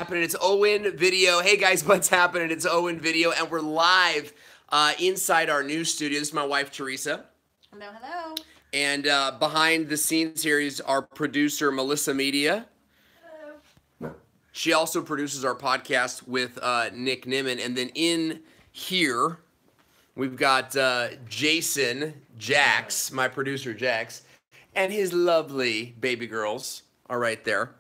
happening? It's Owen Video. Hey guys, what's happening? It's Owen Video, and we're live inside our new studio. This is my wife, Teresa. Hello, hello. And behind the scenes here is our producer, Melissa Media. Hello. She also produces our podcast with Nick Nimmin. And then in here, we've got Jason, Jax, my producer, Jax, and his lovely baby girls are right there.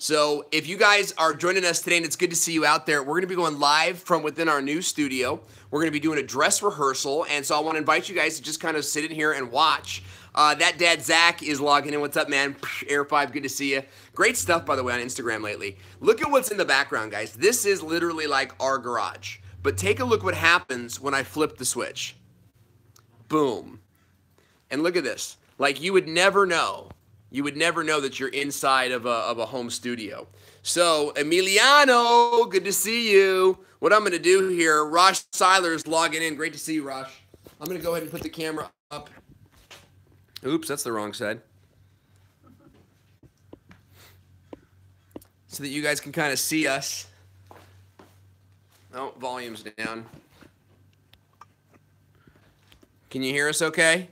So if you guys are joining us today, and it's good to see you out there, we're going to be going live from within our new studio. We're going to be doing a dress rehearsal, and so I want to invite you guys to just kind of sit in here and watch. That dad, Zach, is logging in. What's up, man? Air 5, good to see you. Great stuff, by the way, on Instagram lately. Look at what's in the background, guys. This is literally like our garage. But take a look what happens when I flip the switch. Boom. And look at this. Like, you would never know. You would never know that you're inside of a home studio. So, Emiliano, good to see you. What I'm going to do here, Rosh Seiler's logging in. Great to see you, Rosh. I'm going to go ahead and put the camera up. Oops, that's the wrong side. So that you guys can kind of see us. Oh, volume's down. Can you hear us okay?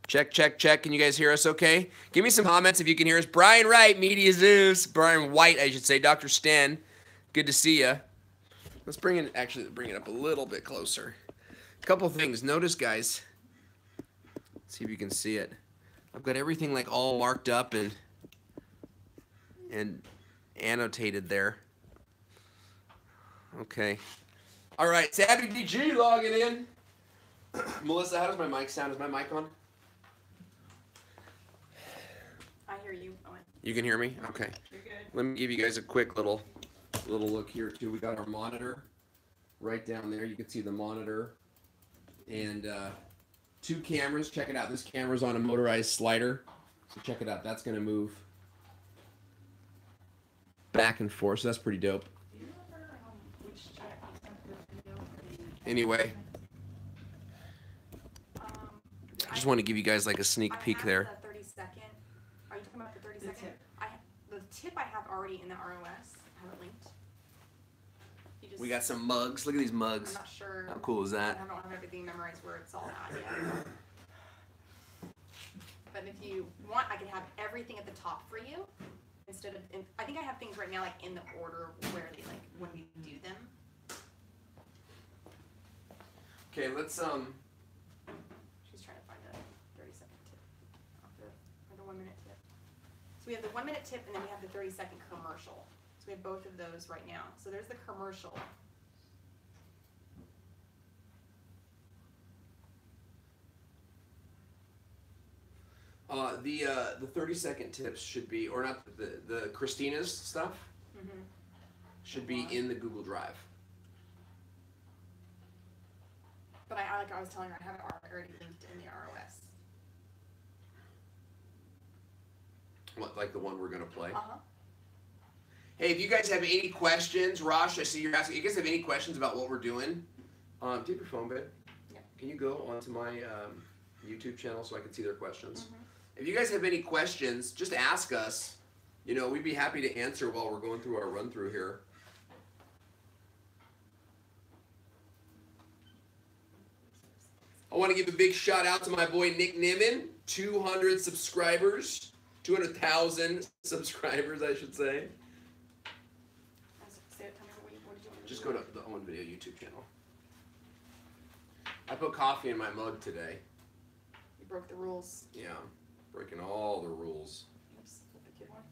Check, check, check. Can you guys hear us okay? Give me some comments if you can hear us. Brian Wright, Media Zeus. Brian White, I should say. Dr. Sten, good to see you. Let's bring it up a little bit closer. A couple things. Notice, guys. Let's see if you can see it. I've got everything like all marked up and annotated there. Okay. All right. Savvy DG logging in. Melissa, how does my mic sound? Is my mic on? I hear you, Owen. You can hear me? Okay. You're good. Let me give you guys a quick little look here too. We got our monitor right down there. You can see the monitor and 2 cameras. Check it out. This camera's on a motorized slider. So check it out. That's going to move back and forth. So that's pretty dope. Do you remember which Chatbots sent the video? Anyway, I just want to give you guys like a sneak peek there. The 30-second. Are you talking about the 30-second? The tip I have already in the ROS. I have it linked. We got some mugs. Look at these mugs. I'm not sure. How cool is that? I don't have everything memorized where it's all at yet. But if you want, I can have everything at the top for you instead of. I think I have things right now like in the order where they like when we do them. Okay, let's She's trying to find a 30-second tip or the 1-minute tip. So we have the 1-minute tip and then we have the 30-second commercial. So we have both of those right now. So there's the commercial. The 30-second tips should be, or not the Christina's stuff should be in the Google Drive. But like I was telling her, I have it already linked in the ROS. What, like the one we're gonna play? Uh-huh. Hey, if you guys have any questions, Rosh, I see you're asking. If you guys have any questions about what we're doing, take your phone, babe. Yeah. Can you go onto my YouTube channel so I can see their questions? If you guys have any questions, just ask us. You know, we'd be happy to answer while we're going through our run-through here. I want to give a big shout out to my boy Nick Nimmin, 200 subscribers, 200,000 subscribers, I should say. Just go to the Owen Video YouTube channel. I put coffee in my mug today. You broke the rules. Yeah, breaking all the rules. Oops, the kid one.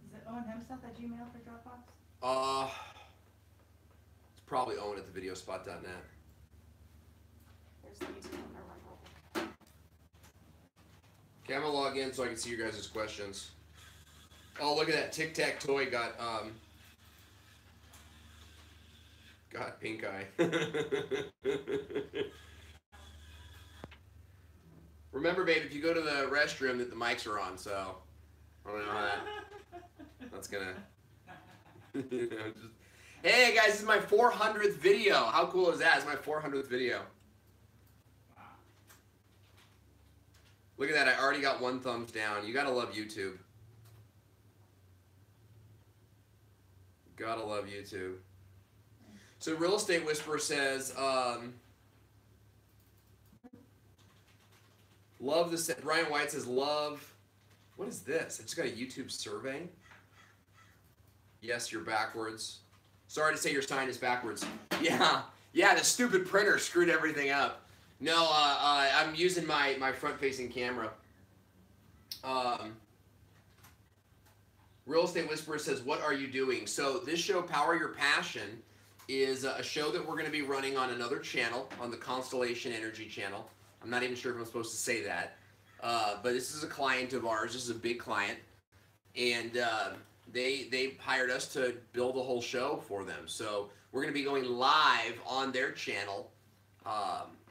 Is it Owen himself at Gmail for Dropbox? It's probably Owen at thevideospot.net. There's the YouTube one. Okay, I'm gonna log in so I can see your guys' questions. Oh, look at that tic-tac-toe got pink eye. Remember, babe, if you go to the restroom, that the mics are on, so I don't know how that's gonna. Hey guys, this is my 400th video. How cool is that? It's my 400th video. Look at that, I already got 1 thumbs down. You gotta love YouTube. Gotta love YouTube. So Real Estate Whisperer says, love the set. Brian White says, love. What is this? I just got a YouTube survey. Yes, you're backwards. Sorry to say your sign is backwards. Yeah, the stupid printer screwed everything up. No, I'm using my front-facing camera. Real Estate Whisperer says, what are you doing? So this show, Power Your Passion, is a show that we're going to be running on another channel, on the Constellation Energy channel. I'm not even sure if I'm supposed to say that. But this is a client of ours. This is a big client. And they hired us to build a whole show for them. So we're going to be going live on their channel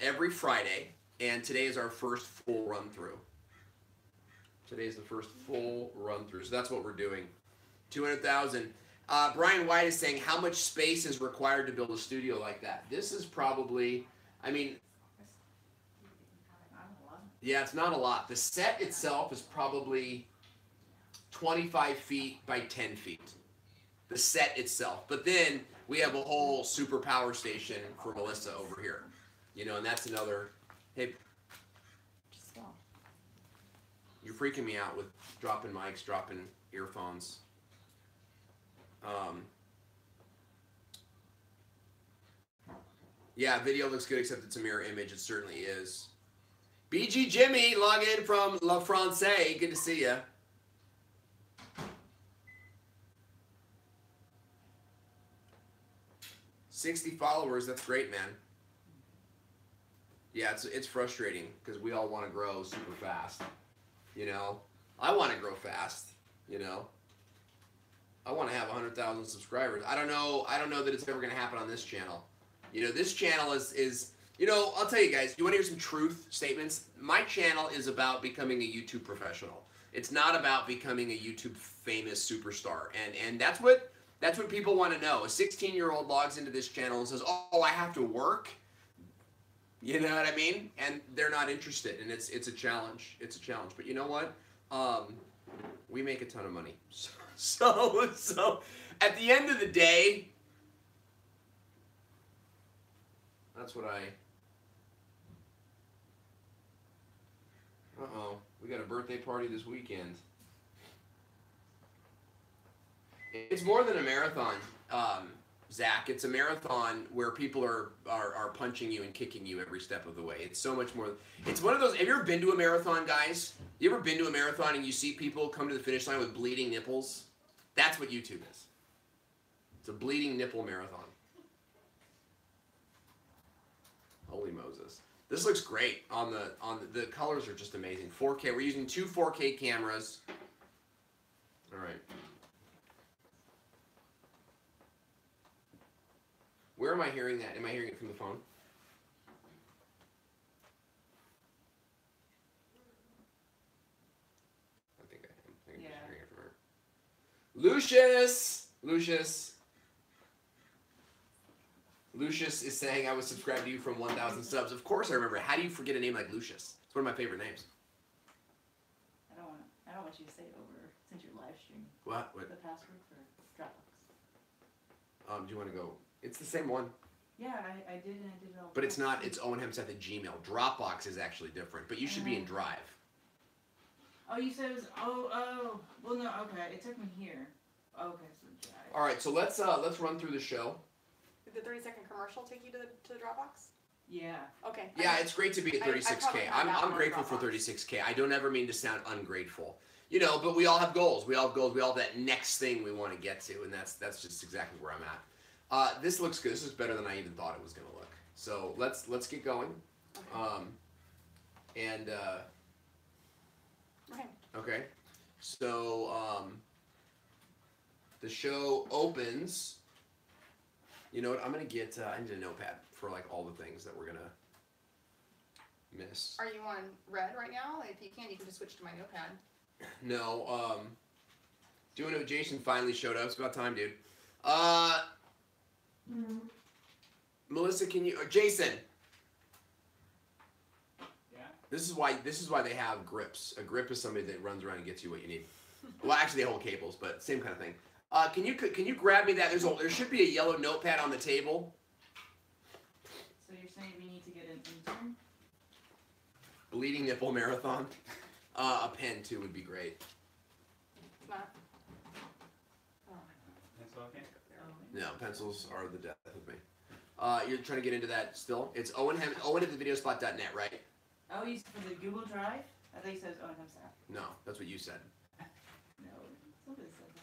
every Friday. And today is our first full run-through. Today is the first full run-through. So that's what we're doing. 200,000. Brian White is saying, how much space is required to build a studio like that? This is probably, I mean, yeah, it's not a lot. The set itself is probably 25 feet by 10 feet. The set itself. But then we have a whole super power station for Melissa over here. You know, and that's another, hey, you're freaking me out with dropping mics, dropping earphones. Yeah, video looks good, except it's a mirror image. It certainly is. BG Jimmy, log in from La Francais. Good to see you. $60 followers. That's great, man. Yeah, it's frustrating because we all want to grow super fast. You know, I want to grow fast. You know, I want to have 100,000 subscribers. I don't know that it's ever going to happen on this channel. You know, this channel is, you know, I'll tell you guys, you want to hear some truth statements? My channel is about becoming a YouTube professional. It's not about becoming a YouTube famous superstar. And that's what people want to know. A 16-year-old logs into this channel and says, oh, I have to work. You know what I mean? And they're not interested, and it's a challenge. It's a challenge. But you know what? We make a ton of money. So at the end of the day, that's what I... Uh-oh. We got a birthday party this weekend. It's more than a marathon, Zach. It's a marathon where people are punching you and kicking you every step of the way. It's so much more. It's one of those. Have you ever been to a marathon, guys? You ever been to a marathon and you see people come to the finish line with bleeding nipples? That's what YouTube is. It's a bleeding nipple marathon. Holy Moses. This looks great on the colors are just amazing. 4K. We're using 2 4K cameras. All right. Where am I hearing that? Am I hearing it from the phone? I think I am. I think I'm just hearing it from her. Lucius is saying I was subscribed to you from 1,000 subs. Of course I remember. How do you forget a name like Lucius? It's one of my favorite names. I don't want you to say it over since your live stream. What? The password for Dropbox. Do you want to go? It's the same one. Yeah, I did and I did it all. But it's not. It's Owen Hemseth at Gmail. Dropbox is actually different. But you should be in Drive. Oh, you said it was. Oh. Well, no. Okay, it took me here. Okay, so Drive. All right. So let's run through the show. Did the 30-second commercial take you to the Dropbox? Yeah. Okay. Yeah, it's great to be at 36K. I'm grateful for Dropbox. 36K. I don't ever mean to sound ungrateful. You know, but we all have goals. We all have goals. We all have that next thing we want to get to, and that's just exactly where I'm at. This looks good. This is better than I even thought it was going to look. So let's get going. Okay. Okay. So the show opens. You know what? I'm gonna get. I need a notepad for like all the things that we're gonna miss. Are you on red right now? If you can just switch to my notepad. No. Doing it. Jason finally showed up. It's about time, dude. Melissa, can you? Jason. Yeah. This is why they have grips. A grip is somebody that runs around and gets you what you need. Well, actually, they hold cables, but same kind of thing. Can you grab me that? There should be a yellow notepad on the table. So you're saying we need to get an intern? Bleeding nipple marathon. A pen too would be great. It's not. Oh. Pencil okay? No, pencils are the death of me. You're trying to get into that still? It's Owen at thevideospot.net, right? Oh, you said for the Google Drive? I think it says Owen himself. No, that's what you said. No, somebody said that.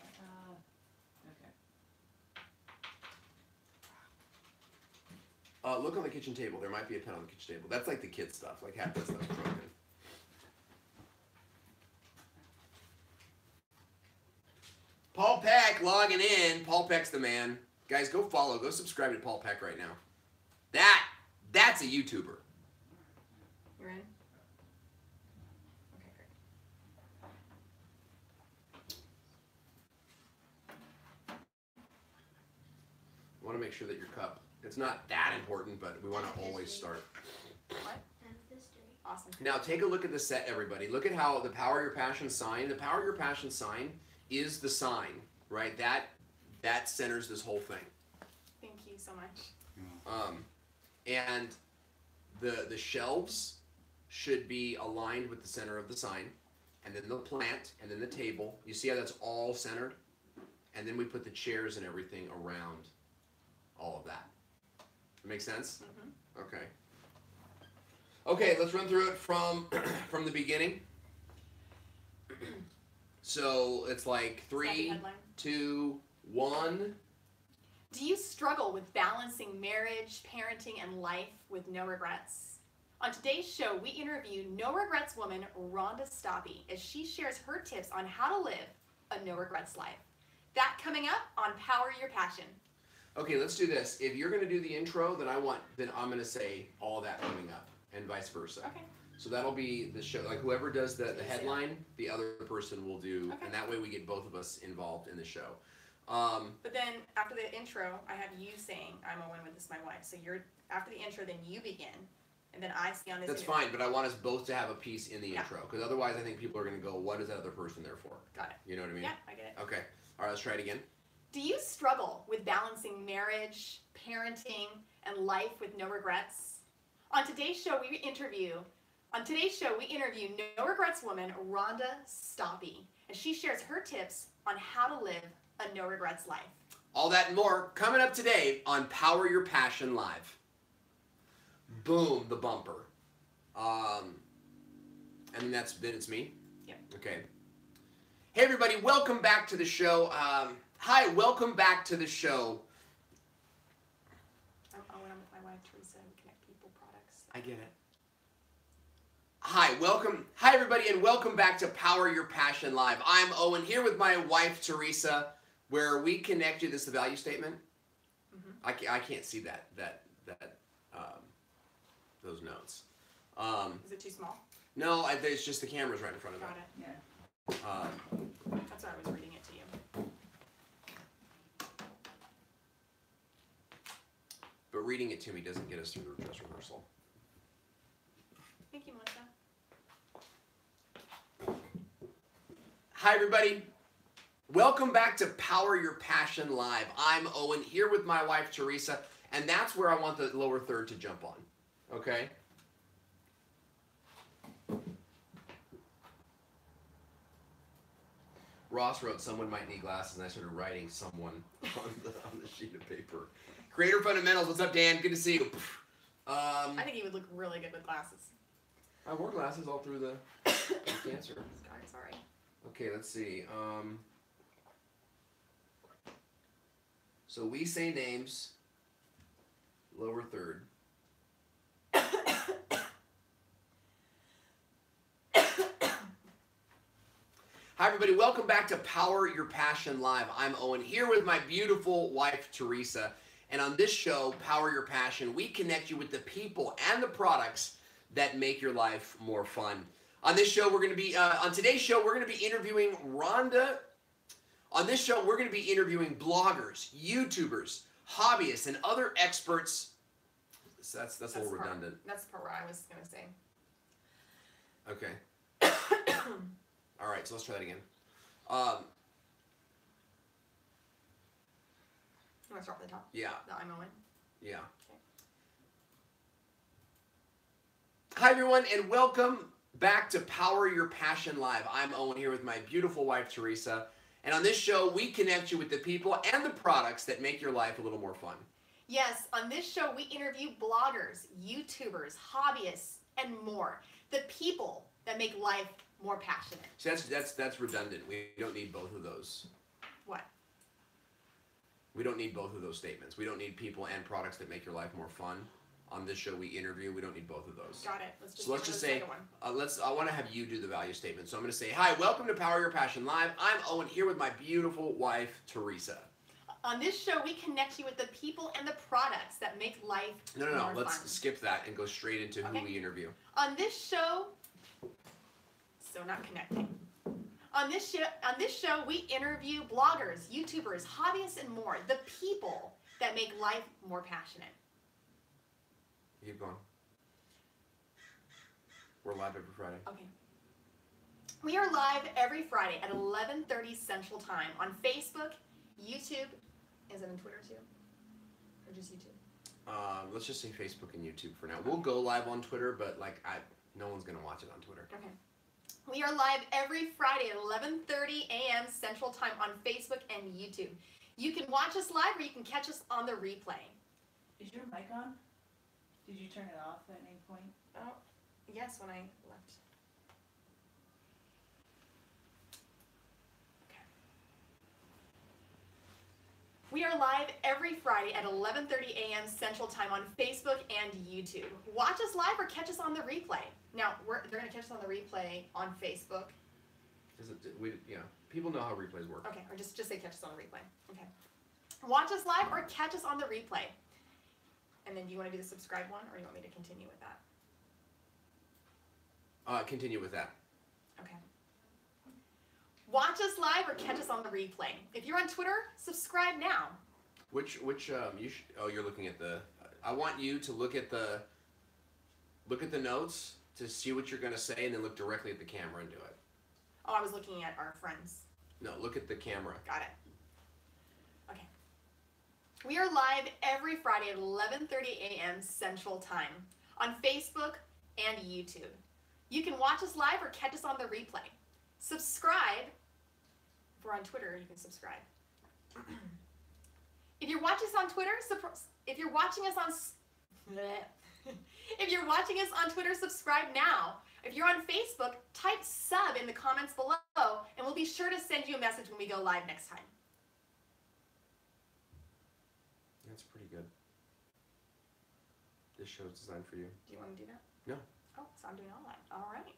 Okay. Look on the kitchen table. There might be a pen on the kitchen table. That's like the kid stuff. Like half that stuff's broken. Paul Peck logging in. Paul Peck's the man. Guys, go follow. Go subscribe to Paul Peck right now. That's a YouTuber. You're in? Okay, great. I want to make sure that your cup, it's not that important, but we want to always start. What? Awesome. Now take a look at the set, everybody. Look at how the Power Your Passion sign, the Power Your Passion sign is the sign, right? That centers this whole thing. Thank you so much. And the shelves should be aligned with the center of the sign, and then the plant, and then the table. You see how that's all centered? And then we put the chairs and everything around all of that. Make sense? Mm-hmm. Okay. Okay, let's run through it from the beginning. So it's like 3, 2, 1. Do you struggle with balancing marriage, parenting, and life with no regrets? On today's show, we interview no regrets woman Rhonda Stoppe as she shares her tips on how to live a no regrets life. That coming up on Power Your Passion. Okay, let's do this. If you're going to do the intro, then I'm going to say all that coming up, and vice versa. Okay. So that'll be the show. Like whoever does the headline, the other person will do, Okay. and that way we get both of us involved in the show. But then after the intro, I have you saying, I'm Owen with this my wife. So you're after the intro, then you begin, and then I see on this. That's fine, but I want us both to have a piece in the Yeah. intro, because otherwise I think people are going to go, what is that other person there for? Got it. You know what I mean? Yeah, I get it. Okay. All right, let's try it again. Do you struggle with balancing marriage, parenting, and life with no regrets? On today's show, we interview no regrets woman Rhonda Stoppe, and she shares her tips on how to live a no regrets life. All that and more coming up today on Power Your Passion Live. Boom, the bumper. And then it's me? Yep. Okay. Hey everybody, welcome back to the show. Hi, welcome back to the show. I'm Owen, I'm with my wife Teresa, and we connect people products. I get it. Hi everybody, and welcome back to Power Your Passion Live. I'm Owen here with my wife Teresa, where we connect you. This is the value statement. Mm-hmm. I can't see those notes. Is it too small? No, it's just the camera's right in front of Got it. it. Yeah. That's why I was reading it to you. But reading it to me doesn't get us through the dress rehearsal. Thank you, Melissa. Hi everybody. Welcome back to Power Your Passion Live. I'm Owen here with my wife Teresa, and that's where I want the lower third to jump on. Okay? Ross wrote, someone might need glasses, and I started writing someone on the sheet of paper. Creator Fundamentals, what's up, Dan? Good to see you. I think he would look really good with glasses. I wore glasses all through the cancer. Sorry. Okay, let's see. So we say names, lower third. Hi everybody, welcome back to Power Your Passion Live. I'm Owen here with my beautiful wife Teresa, and on this show, Power Your Passion, we connect you with the people and the products that make your life more fun. On this show, we're going to be on today's show, we're going to be interviewing Rhonda. On this show, we're going to be interviewing bloggers, YouTubers, hobbyists, and other experts. That's a little redundant. That's the part where I was going to say. Okay. All right, so let's try that again. You want to start from the top? Yeah. The I'm Owen? Yeah. Okay. Hi, everyone, and welcome back to Power Your Passion Live. I'm Owen here with my beautiful wife, Teresa. And on this show, we connect you with the people and the products that make your life a little more fun. Yes, on this show, we interview bloggers, YouTubers, hobbyists, and more. The people that make life more passionate. So that's redundant. We don't need both of those. What? We don't need both of those statements. We don't need people and products that make your life more fun. On this show, we interview. We don't need both of those. Got it. Let's just say, I want to have you do the value statement. So I'm going to say, hi, welcome to Power Your Passion Live. I'm Owen here with my beautiful wife, Teresa. On this show, we connect you with the people and the products that make life more fun. Let's skip that and go straight into who we interview. On this show, so not connecting. On this show, we interview bloggers, YouTubers, hobbyists, and more. The people that make life more passionate. Keep going. We're live every Friday. Okay. We are live every Friday at 11:30 Central Time on Facebook, YouTube. Is it on Twitter too? Or just YouTube? Let's just say Facebook and YouTube for now. We'll go live on Twitter, but no one's gonna watch it on Twitter. Okay. We are live every Friday at 11:30 a.m. Central Time on Facebook and YouTube. You can watch us live or you can catch us on the replay. Is your mic on? Did you turn it off at any point? Oh, yes, when I left. Okay. We are live every Friday at 11:30 a.m. Central Time on Facebook and YouTube. Watch us live or catch us on the replay. Now, they're going to catch us on the replay on Facebook. People know how replays work. Okay, or just say catch us on the replay. Okay. Watch us live or catch us on the replay. And then do you want to do the subscribe one, or do you want me to continue with that? Continue with that. Okay. Watch us live or catch us on the replay. If you're on Twitter, subscribe now. You're looking at the. I want you to look at the notes to see what you're gonna say, and then look directly at the camera and do it. Oh, I was looking at our friends. No, look at the camera. Got it. Okay. We are live every Friday at 11:30 a.m. Central Time on Facebook and YouTube. You can watch us live or catch us on the replay. Subscribe. If we're on Twitter, you can subscribe. If you're watching us on Twitter, if you're watching us on Twitter, subscribe now. If you're on Facebook, type sub in the comments below, and we'll be sure to send you a message when we go live next time. That's pretty good. This show is designed for you. Do you want to do that? No. Oh, so I'm doing all that. All right.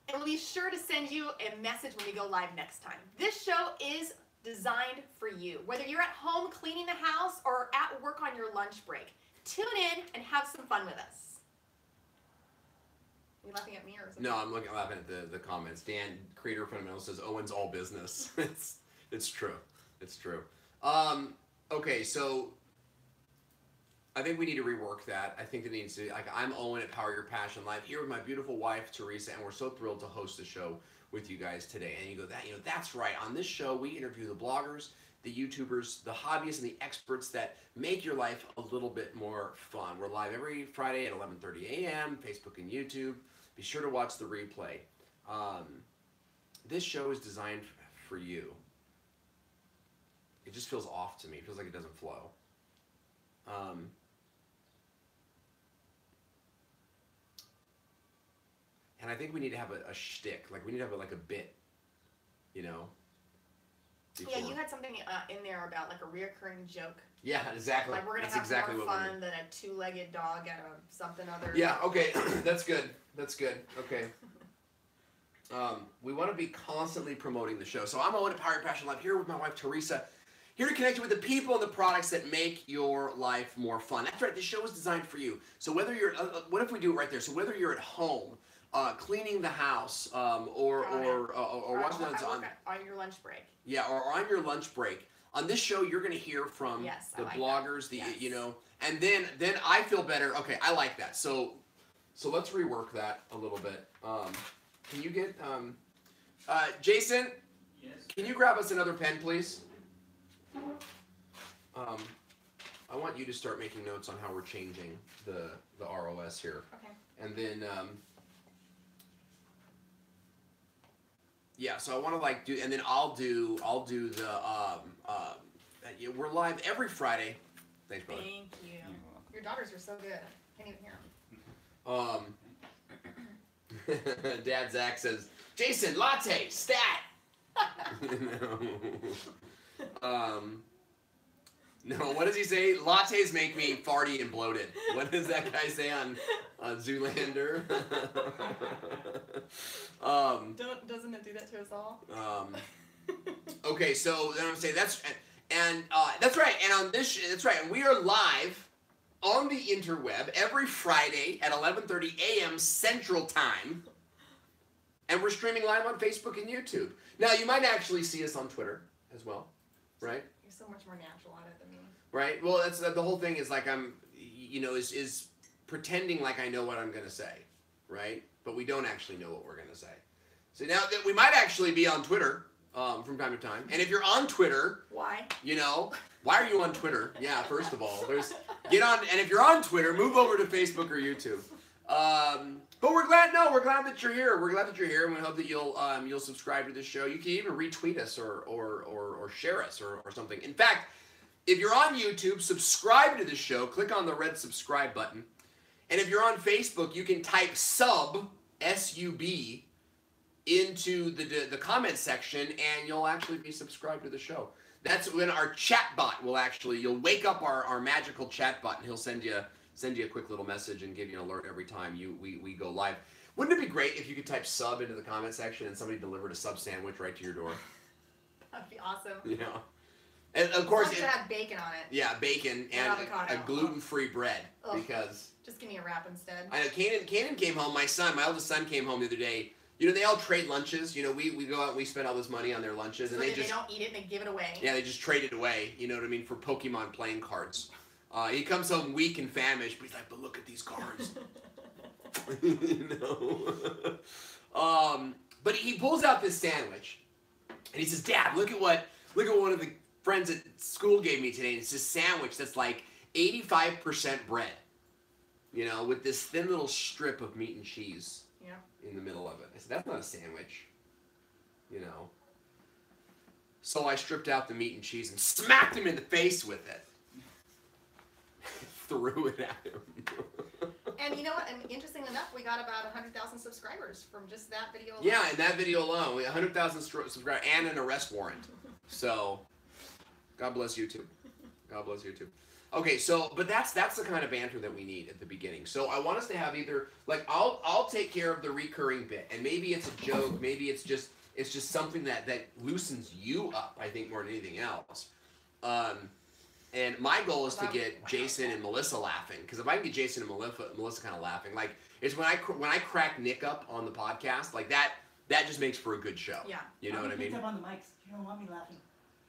And we'll be sure to send you a message when we go live next time. This show is designed for you. Whether you're at home cleaning the house or at work on your lunch break, tune in and have some fun with us. Are you laughing at me or something? No, I'm laughing at the comments. Dan, creator of Fundamental, says Owen's all business. It's true. It's true. Okay, so I think we need to rework that. I think it needs to, I'm Owen at Power Your Passion Live here with my beautiful wife, Teresa, and we're so thrilled to host the show with you guys today. And you go, that's right. On this show, we interview the bloggers, the YouTubers, the hobbyists, and the experts that make your life a little bit more fun. We're live every Friday at 11:30 a.m., Facebook and YouTube. Be sure to watch the replay. This show is designed for you. It just feels off to me. It feels like it doesn't flow. And I think we need to have a shtick. We need to have a bit, before. Yeah, you had something in there about a reoccurring joke. Yeah, exactly. We're going to have exactly more fun than a two-legged dog at something other. Yeah, okay. That's good. That's good. Okay. We want to be constantly promoting the show. So I'm Owen at Power Your Passion Live here with my wife, Teresa. Here to connect you with the people and the products that make your life more fun. That's right. The show is designed for you. So whether you're, what if we do it right there? So whether you're at home, cleaning the house, or watching it on your lunch break. Yeah, or on your lunch break. On this show, you're going to hear from the bloggers, and then I feel better. Okay, I like that. So let's rework that a little bit. Can you get Jason? Yes. Can you grab us another pen, please? I want you to start making notes on how we're changing the ROS here. Okay. And then, yeah, so I want to like do, and then I'll do the, we're live every Friday. Thanks, brother. Thank you. Your daughters are so good. I can't even hear them. Dad Zach says, Jason, latte, stat. No, what does he say? Lattes make me farty and bloated. What does that guy say on Zoolander? Doesn't it do that to us all? Okay, so then I'm saying that's right. And on this, that's right. And we are live on the interweb every Friday at 11:30 a.m. Central Time, and we're streaming live on Facebook and YouTube. Now you might actually see us on Twitter as well, right? You're so much more natural at it than me. Right. Well, that's the whole thing. Is like I'm, is pretending like I know what I'm gonna say, right? But we don't actually know what we're gonna say. So now that we might actually be on Twitter from time to time, and if you're on Twitter, why? Why are you on Twitter? Yeah, first of all, get on, and if you're on Twitter, move over to Facebook or YouTube. But we're glad that you're here. We're glad that you're here, and we hope that you'll subscribe to this show. You can even retweet us or share us or something. In fact, if you're on YouTube, subscribe to the show. Click on the red subscribe button. And if you're on Facebook, you can type sub, S-U-B, into the comment section, and you'll actually be subscribed to the show. That's when our chatbot will you'll wake up our magical chatbot, and he'll send you a quick little message and give you an alert every time we go live. Wouldn't it be great if you could type sub into the comment section and somebody delivered a sub sandwich right to your door? That'd be awesome. Yeah. And of course, it had bacon on it. Yeah, bacon and a gluten-free bread. Ugh. Because just give me a wrap instead. I know Kanan came home. My oldest son came home the other day. They all trade lunches. We go out and we spend all this money on their lunches, and so they don't eat it. They give it away. Yeah, they just trade it away. You know what I mean, for Pokemon playing cards. He comes home weak and famished, but he's like, "But look at these cards." But he pulls out this sandwich, and he says, "Dad, look at what one of the friends at school gave me today. It's this sandwich that's like 85% bread, with this thin little strip of meat and cheese in the middle of it." I said, "That's not a sandwich, So I stripped out the meat and cheese and smacked him in the face with it. Threw it at him. And you know what? And interestingly enough, we got about 100,000 subscribers from just that video alone. Yeah, in that video alone, we had 100,000 subscribers and an arrest warrant. So, God bless YouTube. God bless YouTube. Okay, so but that's the kind of banter that we need at the beginning. So I want us to have either I'll take care of the recurring bit, and maybe it's a joke, maybe it's just something that loosens you up. I think more than anything else. And my goal is to get Jason and Melissa laughing, because if I can get Jason and Melissa kind of laughing, like it's when I crack Nick up on the podcast, like that just makes for a good show. Yeah. You know what I mean? I get picked up on the mics. You don't want me laughing.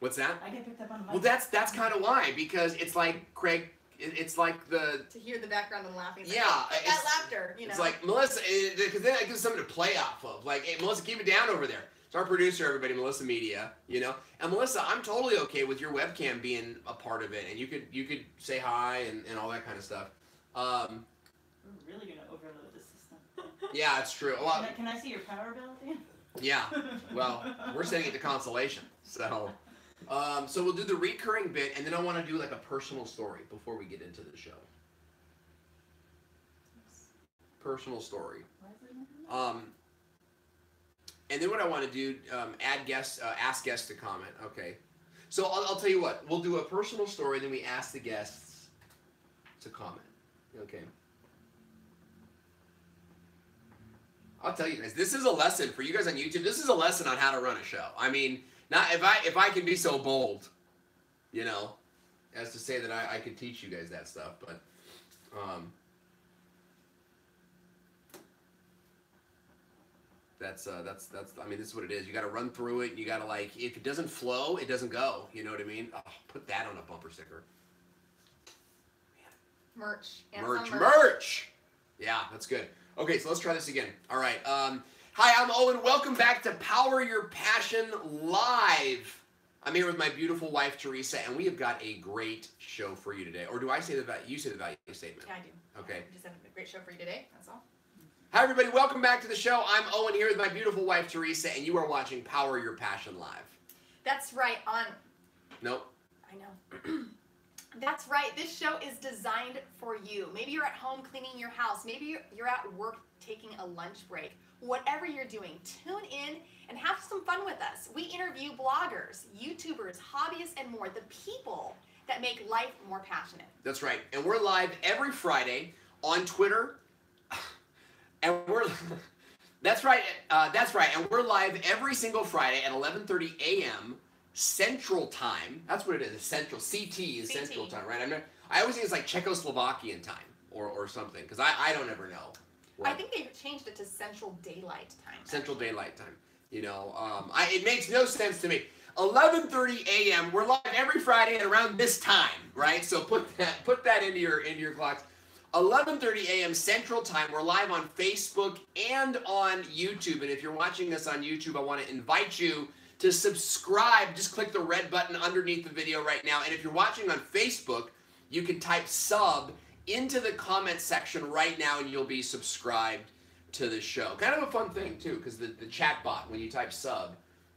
What's that? I get picked up on the mics. Well, that's kind of why, because it's like Craig. It's like to hear the background and laughing. It's yeah, like, that laughter. It's like Melissa, because then it gives something to play off of. Like, hey, Melissa, keep it down over there. It's our producer, everybody, Melissa Media, And Melissa, I'm totally okay with your webcam being a part of it, and you could say hi and all that kind of stuff. We're really gonna overload the system. Yeah, it's true. Well, can I see your power bill at the end? Yeah. Well, we're setting it to consolation. So we'll do the recurring bit, and then I want to do like a personal story before we get into the show. Personal story. And then what I want to do, add guests, ask guests to comment. Okay. So I'll tell you what. We'll do a personal story, then we ask the guests to comment. Okay. I'll tell you guys, this is a lesson for you guys on YouTube. This is a lesson on how to run a show. I mean, not if I can be so bold, as to say that I could teach you guys that stuff, but that's I mean, this is what it is. You got to run through it. You got to if it doesn't flow, it doesn't go. You know what I mean? Oh, put that on a bumper sticker. Merch. Merch. Yeah, that's good. Okay, so let's try this again. All right. Hi, I'm Owen. Welcome back to Power Your Passion Live. I'm here with my beautiful wife, Teresa, and we have got a great show for you today. Or do I say the value? You say the value statement. Yeah, I do. Okay. We just have a great show for you today. That's all. Hi, everybody. Welcome back to the show. I'm Owen here with my beautiful wife, Teresa, and you are watching Power Your Passion Live. That's right. Nope. I know. That's right. This show is designed for you. Maybe you're at home cleaning your house. Maybe you're at work taking a lunch break. Whatever you're doing, tune in and have some fun with us. We interview bloggers, YouTubers, hobbyists, and more, the people that make life more passionate. That's right. And we're live every Friday on Twitter. And we're that's right. And we're live every single Friday at 11:30 a.m. Central Time. That's what it is. Central. CT is CT. Central Time, right? I always think it's like Czechoslovakian time or something because I don't ever know. I think they changed it to Central Daylight Time. Central Daylight Time. You know, it makes no sense to me. 11:30 a.m. We're live every Friday at around this time, right? So put that into your clocks. 11:30 a.m. Central Time. We're live on Facebook and on YouTube. And if you're watching us on YouTube, I want to invite you to subscribe. Just click the red button underneath the video right now. And if you're watching on Facebook, you can type sub into the comment section right now and you'll be subscribed to the show. Kind of a fun thing too, because the chatbot, when you type sub,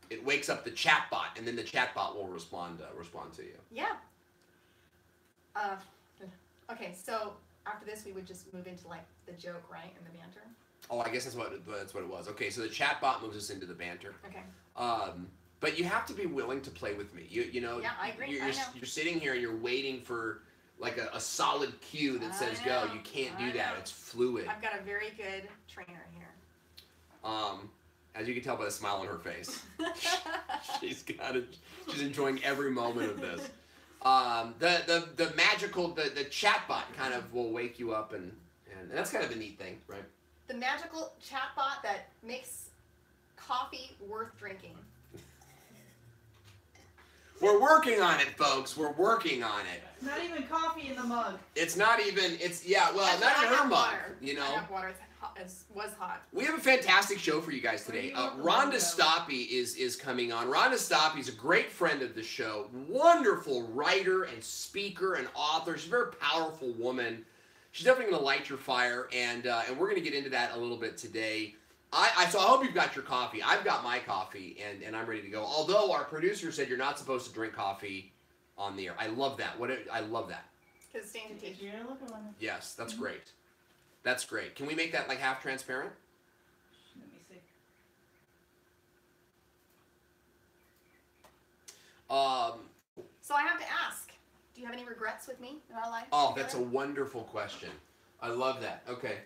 it wakes up the chatbot, and then the chatbot will respond to you. Yeah. Okay, so after this, we would just move into like the joke, right, and the banter. Oh, I guess that's what it was. Okay, so the chatbot moves us into the banter. Okay. But you have to be willing to play with me. You know. Yeah, I agree. You're sitting here and you're waiting for like a solid cue that says go. You can't do that. It's fluid. I've got a very good trainer here. As you can tell by the smile on her face, she's enjoying every moment of this. The magical the chatbot kind of will wake you up and that's kind of a neat thing, right? The magical chatbot that makes coffee worth drinking. We're working on it, folks. We're working on it. Not even coffee in the mug. It's not even. It's yeah. Well, Actually, not in her mug. Water. You know. I have water. It was hot. We have a fantastic show for you guys today. Rhonda Stoppe is coming on. Rhonda Stoppe is a great friend of the show. Wonderful writer and speaker and author. She's a very powerful woman. She's definitely going to light your fire, and we're going to get into that a little bit today. So I hope you've got your coffee. I've got my coffee, and I'm ready to go. Although our producer said you're not supposed to drink coffee on the air. I love that. I love that. Because it stains your teeth. Yes, that's great. That's great. Can we make that like half transparent? Let me see. So I have to ask, do you have any regrets with me in our life? Oh, that's a wonderful question. I love that. Okay.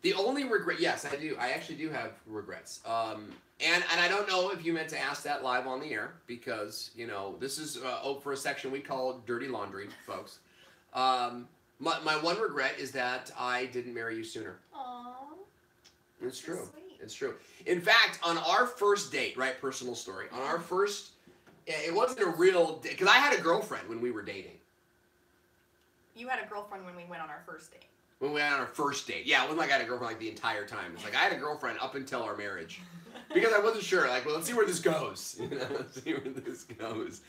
The only regret, yes, I do. I actually do have regrets. And I don't know if you meant to ask that live on the air because, you know, this is for a section we call Dirty Laundry, folks. My one regret is that I didn't marry you sooner. Aww. It's true. Sweet. It's true. In fact, on our first date, right, personal story, on our first, it wasn't a real, because I had a girlfriend when we were dating. You had a girlfriend when we went on our first date. When we went on our first date. Yeah, it wasn't like I had a girlfriend like the entire time. It's like I had a girlfriend up until our marriage. Because I wasn't sure. Like, well, let's see where this goes. You know, let's see where this goes.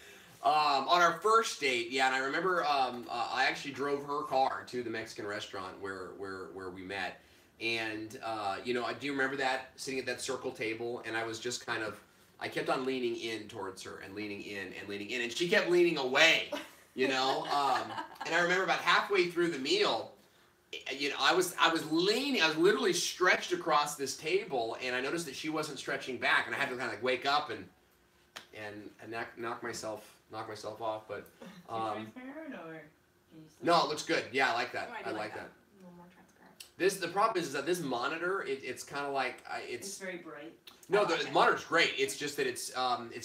On our first date, yeah, and I remember I actually drove her car to the Mexican restaurant where we met. And, you know, do you remember that, sitting at that circle table? And I was just kind of, I kept on leaning in towards her and leaning in and leaning in. And she kept leaning away, you know. And I remember about halfway through the meal, you know, I was leaning, I was literally stretched across this table, and I noticed that she wasn't stretching back, and I had to kind of like wake up and knock myself off. But transparent or no, it looks good. Yeah, I like that. Oh, I like that. A little more transparent. The problem is that this monitor, it's kind of like it's very bright. No, the monitor's great. It's just that it's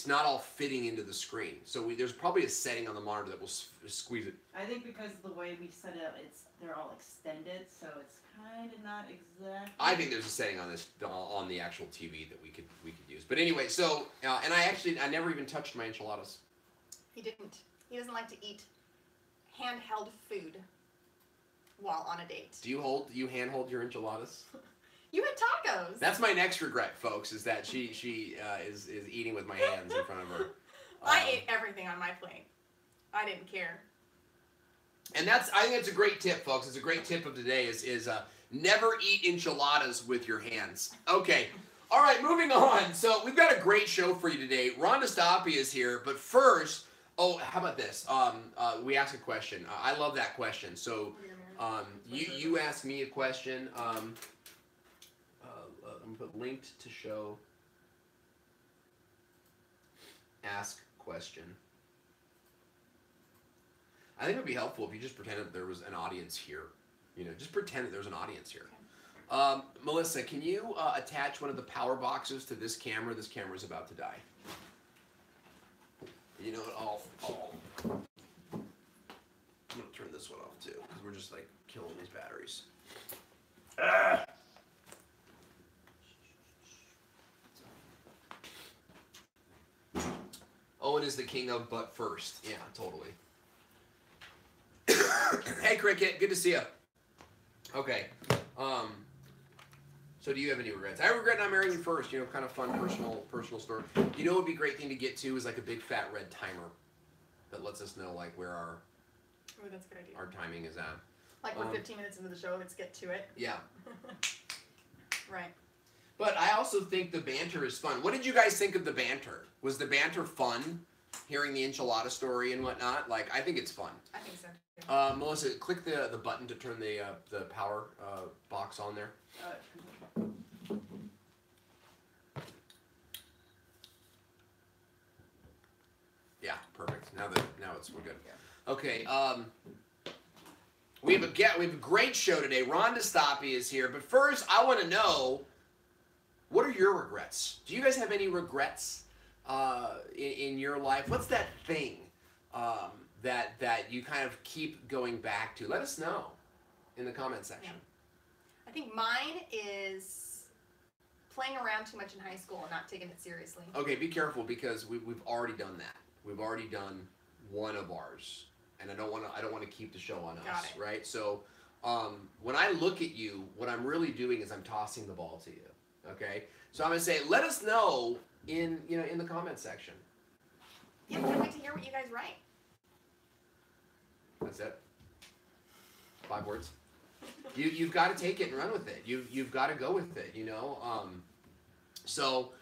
not all fitting into the screen. So there's probably a setting on the monitor that will squeeze it. I think because of the way we set it up, they're all extended, so it's kind of not exactly. I think there's a setting on this on the actual TV that we could use. But anyway, so and I never even touched my enchiladas. He didn't. He doesn't like to eat handheld food while on a date. Do you hand hold your enchiladas? You had tacos. That's my next regret, folks, is that she is eating with my hands in front of her. I ate everything on my plate. I didn't care. And I think that's a great tip, folks. It's a great tip of today is never eat enchiladas with your hands. Okay. All right, moving on. So we've got a great show for you today. Rhonda Stoppy is here, but first, how about this? We ask a question. I love that question. So you ask me a question. I'm gonna put linked to show. Ask question. I think it would be helpful if you just pretended that there was an audience here. You know, just pretend that there's an audience here. Melissa, can you attach one of the power boxes to this camera? This camera's about to die. You know what? I'm gonna turn this one off too, because we're just like killing these batteries. Owen is the king of but first. Yeah, totally. Hey, Cricket, good to see you. Okay. So do you have any regrets? I regret not marrying you first. You know, kind of fun personal story. You know what would be a great thing to get to is like a big fat red timer that lets us know like where our that's a good idea. Our timing is at. Like we're 15 minutes into the show, let's get to it. Yeah. Right. But I also think the banter is fun. What did you guys think of the banter? Was the banter fun? Hearing the enchilada story and whatnot? Like, I think it's fun. I think so too. Melissa, click the button to turn the power box on there. Yeah, perfect. Now we're good. Okay. We have a great show today. Rhonda Stoppy is here, but first I want to know, what are your regrets? Do you guys have any regrets in your life? What's that thing that you kind of keep going back to? Let us know in the comment section. Yeah. I think mine is playing around too much in high school and not taking it seriously. Okay, be careful because we've already done that. We've already done one of ours, and I don't want to keep the show on us, right? So when I look at you, what I'm really doing is I'm tossing the ball to you. Okay, so I'm gonna say, let us know in the comment section. Yeah, can't wait to hear what you guys write. That's it. 5 words. You've got to take it and run with it. You've got to go with it. You know. So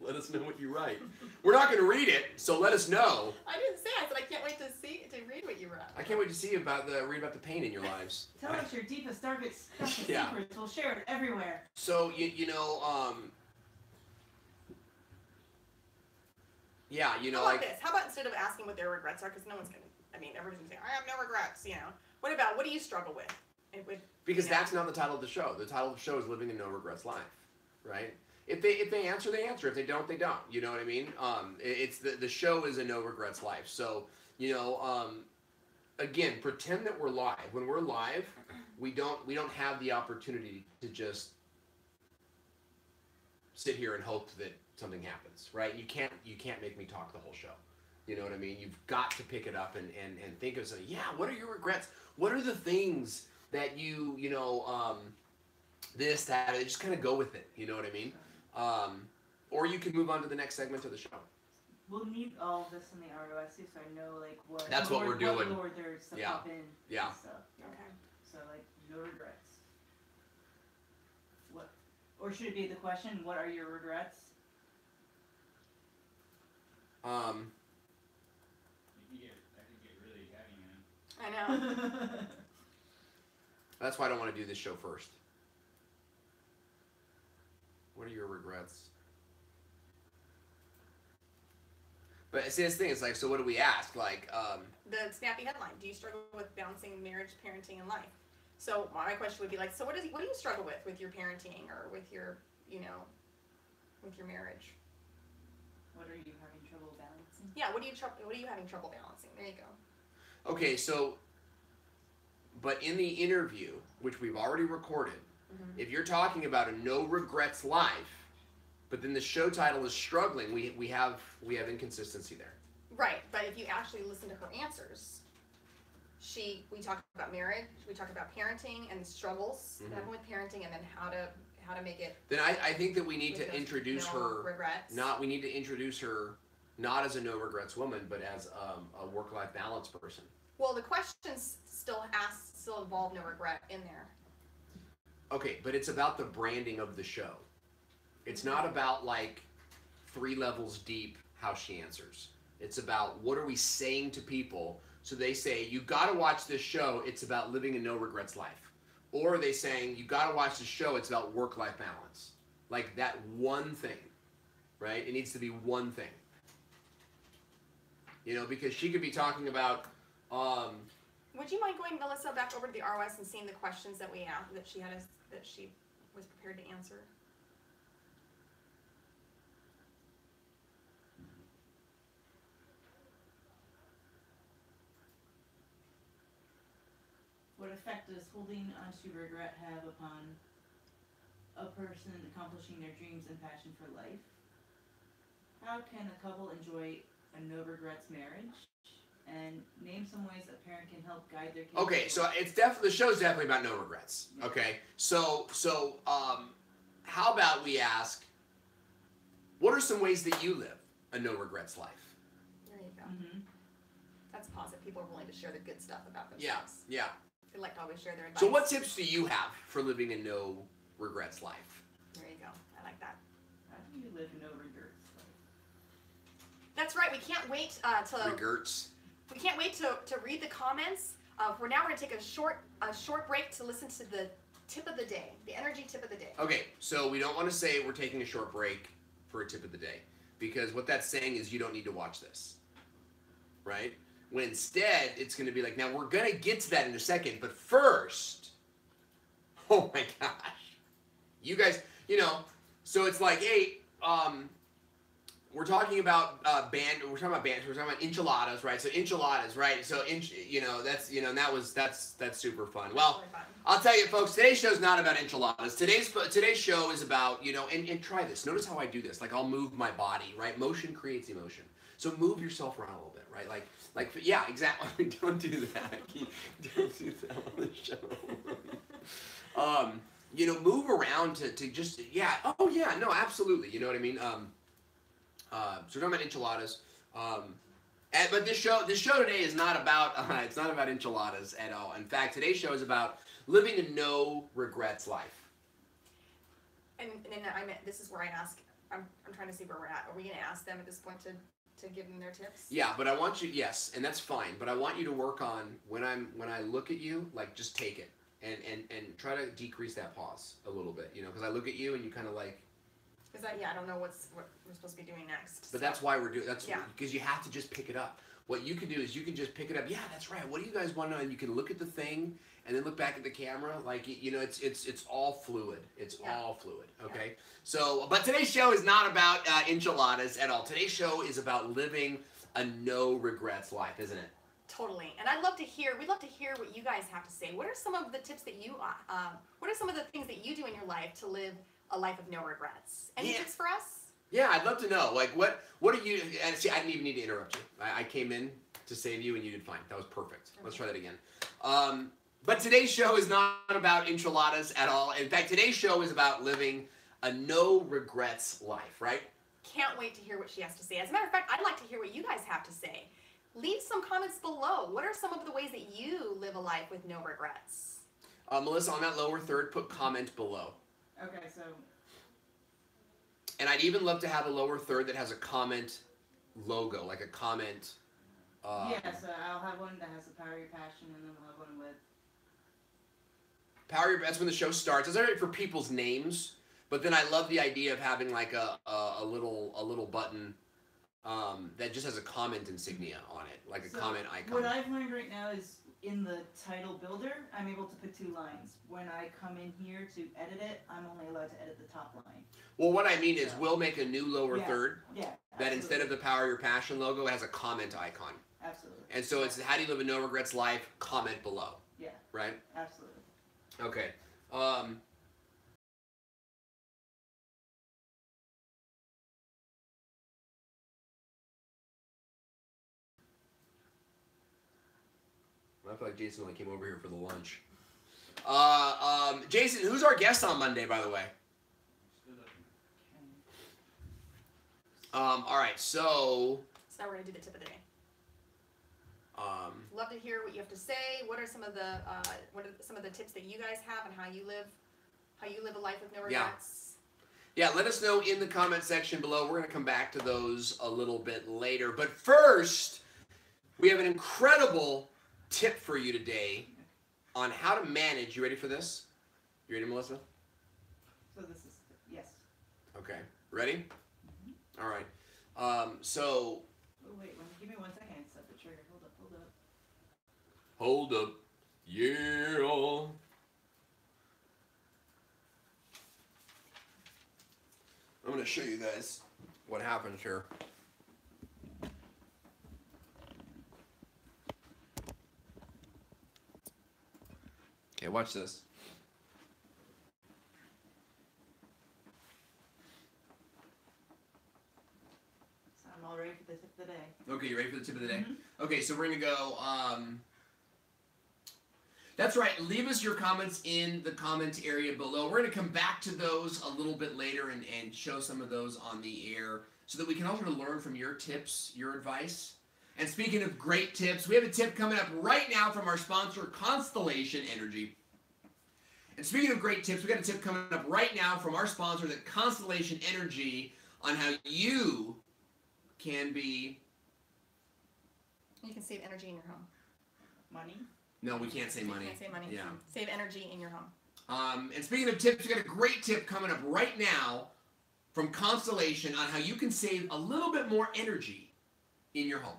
let us know what you write. We're not going to read it, so let us know. I didn't say. I said I can't wait to read what you wrote. I can't wait to see read about the pain in your lives. Tell us your deepest, darkest Yeah. secrets. We'll share it everywhere. So yeah, How about this? How about instead of asking what their regrets are, because no one's gonna. I mean, everyone's gonna say, I have no regrets. You know. What do you struggle with? Because that's not the title of the show. The title of the show is Living a No Regrets Life, right? If they answer, they answer. If they don't, they don't. You know what I mean? It's the show is a no regrets life. So again, pretend that we're live. When we're live, we don't have the opportunity to just sit here and hope that something happens, right? You can't make me talk the whole show. You know what I mean? You've got to pick it up and think of something. Yeah, what are your regrets? What are the things that this, that, just kind of go with it. You know what I mean? Or you can move on to the next segment of the show. We'll need all this in the ROIC so I know like what. That's what we're doing. What orders to pop in. Yeah. And stuff. Okay. So like no regrets. What? Or should it be the question? What are your regrets? That could get really heavy, man. I know. That's why I don't want to do this show first. What are your regrets? But see, this thing is like, so what do we ask? Like, the snappy headline: do you struggle with balancing marriage, parenting, and life? So my question would be like, so what do you struggle with your parenting or with your with your marriage? What are you having trouble balancing? Yeah, what are you having trouble balancing? There you go. Okay, so, but in the interview, which we've already recorded, if you're talking about a no regrets life, but then the show title is struggling, we have inconsistency there. Right, but if you actually listen to her answers, we talk about marriage, we talk about parenting and the struggles that happen with parenting, and then how to make it. Then I think that we need to introduce her. Regrets. We need to introduce her not as a no regrets woman, but as a work-life balance person. Well, the questions still involve no regret in there. Okay, but it's about the branding of the show. It's not about like 3 levels deep how she answers. It's about what are we saying to people so they say, you gotta watch this show, it's about living a no regrets life. Or are they saying, you gotta watch this show, it's about work-life balance. Like that one thing, right? It needs to be one thing. You know, because she could be talking about... Would you mind going, Melissa, back over to the ROS and seeing the questions that we asked, that she was prepared to answer? What effect does holding onto regret have upon a person accomplishing their dreams and passion for life? How can a couple enjoy a no regrets marriage? And name some ways a parent can help guide their kids. Okay, so it's definitely, the show's definitely about no regrets. Yeah. Okay, so how about we ask, what are some ways that you live a no regrets life? There you go. Mm-hmm. That's positive. People are willing to share the good stuff about Yeah, themselves. yeah. They like to always share their advice. So what tips do you have for living a no regrets life? There you go. I like that. How do you live no regrets life? That's right. We can't wait Regrets. We can't wait to read the comments. For now, we're going to take a short break to listen to the tip of the day, the energy tip of the day. Okay, so we don't want to say we're taking a short break for a tip of the day, because what that's saying is you don't need to watch this, right? When instead, it's going to be like, now we're going to get to that in a second, but first, oh my gosh, you guys, you know, so it's like, hey, we're talking about we're talking about enchiladas, right? So enchiladas, right? So that's super fun. Well, Really fun. I'll tell you, folks, today's show's not about enchiladas. Today's show is about, you know, and try this. Notice how I do this. Like I'll move my body, right? Motion creates emotion. So move yourself around a little bit, right? Like yeah, exactly. Don't do that. Don't do that on the show. You know, move around to just, yeah. Oh yeah, no, absolutely. You know what I mean? So we're talking about enchiladas. But this show today is not about it's not about enchiladas at all. In fact, today's show is about living a no regrets life. And this is where I ask. I'm trying to see where we're at. Are we going to ask them at this point to give them their tips? Yeah, but I want you, yes, and that's fine. But I want you to work on when I look at you, like just take it and try to decrease that pause a little bit. You know, because I look at you and you kind of like. Because I don't know what we're supposed to be doing next. But that's why we're doing because Yeah. you have to just pick it up. What you can do is you can just pick it up. Yeah, that's right. What do you guys want to know? And you can look at the thing and then look back at the camera. Like, you know, it's all fluid. It's all fluid. Okay. Yeah. So, but today's show is not about enchiladas at all. Today's show is about living a no regrets life, isn't it? Totally. And we'd love to hear what you guys have to say. What are some of the tips that what are some of the things that you do in your life to live a life of no regrets? Any tips for us? Yeah, I'd love to know. Like, what are you? And see, I didn't even need to interrupt you. I came in to save you, and you did fine. That was perfect. Let's try that again. But today's show is not about enchiladas at all. In fact, today's show is about living a no regrets life. Right? Can't wait to hear what she has to say. As a matter of fact, I'd like to hear what you guys have to say. Leave some comments below. What are some of the ways that you live a life with no regrets? Melissa, on that lower third, put comment below. Okay, so. And I'd even love to have a lower third that has a comment logo, like a comment. Yes, I'll have one that has the power of your passion, and then we'll have one with. Power your. That's when the show starts. It's alright for people's names, but then I love the idea of having like a little button that just has a comment insignia on it, like a comment icon. What I've learned right now is in the title builder, I'm able to put 2 lines. When I come in here to edit it, I'm only allowed to edit the top line. Well, what I mean is we'll make a new lower third that absolutely. Instead of the Power Your Passion logo, it has a comment icon. Absolutely. And so it's how do you live a no regrets life? Comment below. Yeah. Right? Absolutely. Okay. I feel like Jason only came over here for the lunch. Jason, who's our guest on Monday, by the way? All right, so now we're gonna do the tip of the day. Love to hear what you have to say. What are some of the tips that you guys have and how you live a life with no regrets? Yeah, let us know in the comment section below. We're gonna come back to those a little bit later. But first, we have an incredible tip for you today on how to manage. You ready for this? You ready, Melissa? So this is, yes. Okay, ready? All right. Oh, wait, give me 1 second. I set the trigger. Hold up. Hold up. Yeah. I'm going to show you guys what happens here. Okay, watch this. So I'm all ready for the tip of the day. Okay, you ready for the tip of the day? Okay, so we're going to go... That's right. Leave us your comments in the comments area below. We're going to come back to those a little bit later and show some of those on the air so that we can also learn from your tips, your advice. And speaking of great tips, we have a tip coming up right now from our sponsor, Constellation Energy. And speaking of great tips, we got a tip coming up right now from our sponsors at Constellation Energy on how you can be... You can save energy in your home. Money? No, we can't say money. You can't say money. Yeah. Save energy in your home. And speaking of tips, we got a great tip coming up right now from Constellation on how you can save a little bit more energy in your home.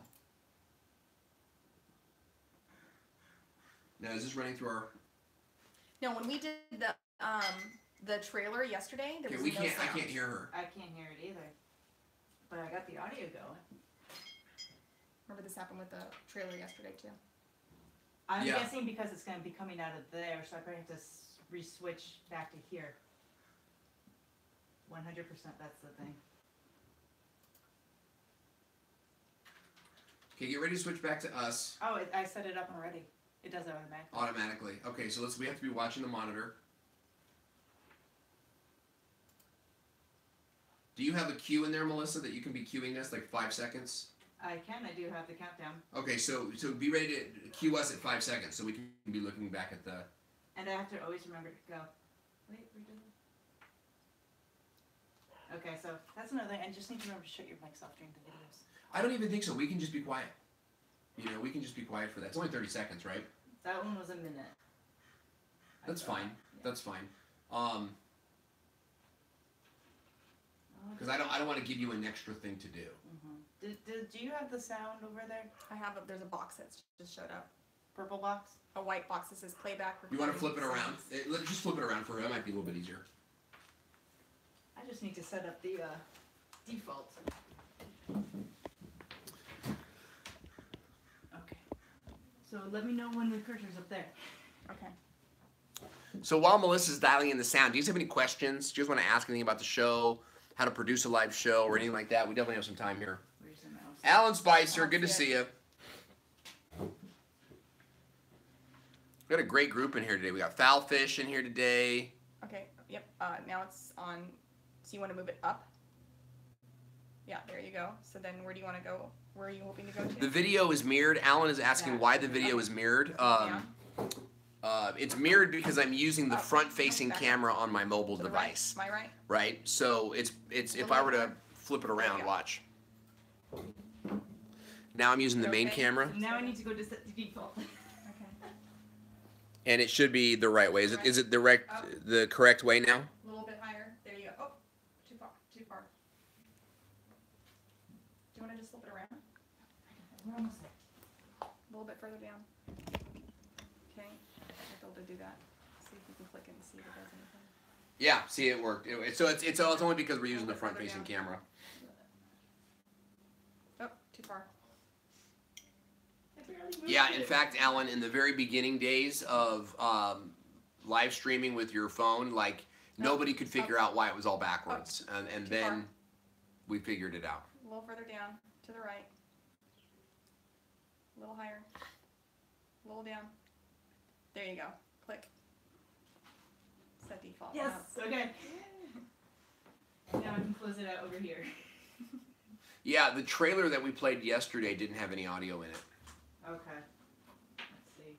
Now, is this running through our... No, when we did the trailer yesterday, there was no sound. I can't hear her. I can't hear it either. But I got the audio going. Remember this happened with the trailer yesterday too. I'm guessing because it's going to be coming out of there, so I probably have to re-switch back to here. 100% that's the thing. Okay, get ready to switch back to us. Oh, I set it up already. It does it automatically. Okay, so we have to be watching the monitor. Do you have a cue in there, Melissa, that you can be cueing us, like 5 seconds? I can. I do have the countdown. Okay, so be ready to cue us at 5 seconds, so we can be looking back at the... And I have to always remember to go. Wait, we're doing... Okay, so that's another thing. I just need to remember to shut your mics off during the videos. I don't even think so. We can just be quiet. You know, we can just be quiet for that. It's only 30 seconds, right? That one was a minute. That's fine. Yeah. That's fine. Because I don't want to give you an extra thing to do. Do you have the sound over there? I have there's a box that's just showed up. Purple box? A white box that says playback. You want to flip it around? Just flip it around for her. That might be a little bit easier. I just need to set up the default. Okay. So let me know when the cursor's up there. Okay. So while Melissa's dialing in the sound, do you have any questions? Do you just want to ask anything about the show, how to produce a live show, or anything like that? We definitely have some time here. Where's the mouse? Alan Spicer, good to see you. We got a great group in here today. We got Foulfish in here today. Okay, yep. Now it's on. So you want to move it up? Yeah, there you go. So then where do you want to go? Where are you hoping to go to? The video is mirrored. Alan is asking why the video is mirrored. It's mirrored because I'm using the front-facing camera on my mobile device. Right. My right? Right. So it's if I were to flip it around, watch. Now I'm using the main camera. Now I need to go to set the default. Okay. And it should be the right way. Is it the correct way now? A little bit higher. There you go. Oh, too far. Too far. Do you want to just flip it around? We're almost there. A little bit further down. Okay. I'll be able to do that. See if you can click it and see if it does anything. Yeah. See, it worked. So it's only because we're using the front-facing camera. Oh, too far. Yeah, in fact, Alan, in the very beginning days of live streaming with your phone, like nobody could figure out why it was all backwards, and then we figured it out. A little further down, to the right. A little higher. A little down. There you go. Click. Set default. Yes. Now. Okay. Now I can close it out over here. Yeah, the trailer that we played yesterday didn't have any audio in it. Okay. Let's see.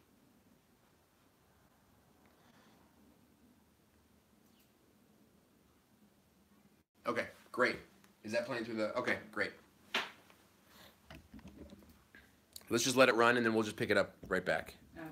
Okay, great. Is that playing through the... Okay, great. Let's just let it run, and then we'll just pick it up right back. Okay.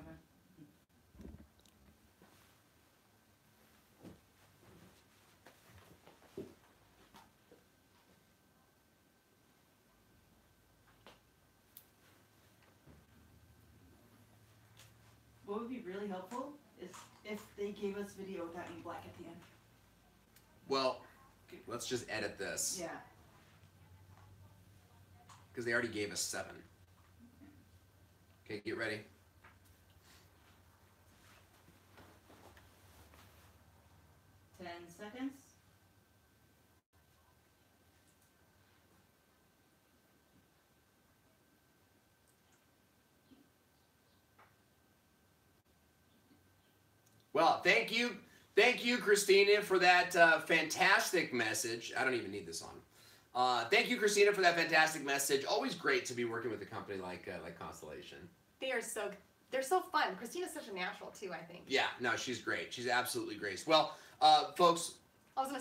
What would be really helpful is if they gave us video without any black at the end. Well, let's just edit this. Yeah. Because they already gave us 7. Okay, get ready. 10 seconds. Well, thank you, Christina, for that fantastic message. I don't even need this on. Thank you, Christina, for that fantastic message. Always great to be working with a company like Constellation. They're so fun. Christina's such a natural too, I think. Yeah, no, she's great. She's absolutely great. Well, folks. So I was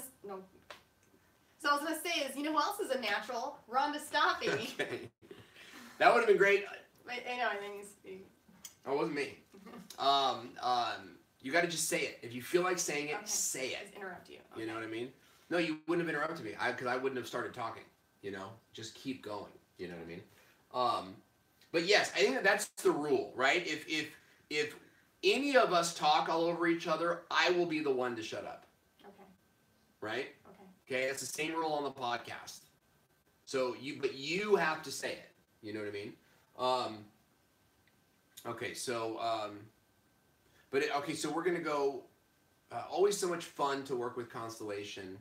gonna say is, you know who else is a natural? Rhonda Stoppy. Okay. That would have been great. I know, and then you. Oh, it wasn't me. You got to just say it. If you feel like saying it, say it. Just interrupt you. Okay. You know what I mean? No, you wouldn't have interrupted me because I wouldn't have started talking. You know, just keep going. You know what I mean? But yes, I think that's the rule, right? If any of us talk all over each other, I will be the one to shut up. Okay. Right? Okay. Okay, it's the same rule on the podcast. So you have to say it. You know what I mean? Okay, so so we're gonna go. Always so much fun to work with Constellation.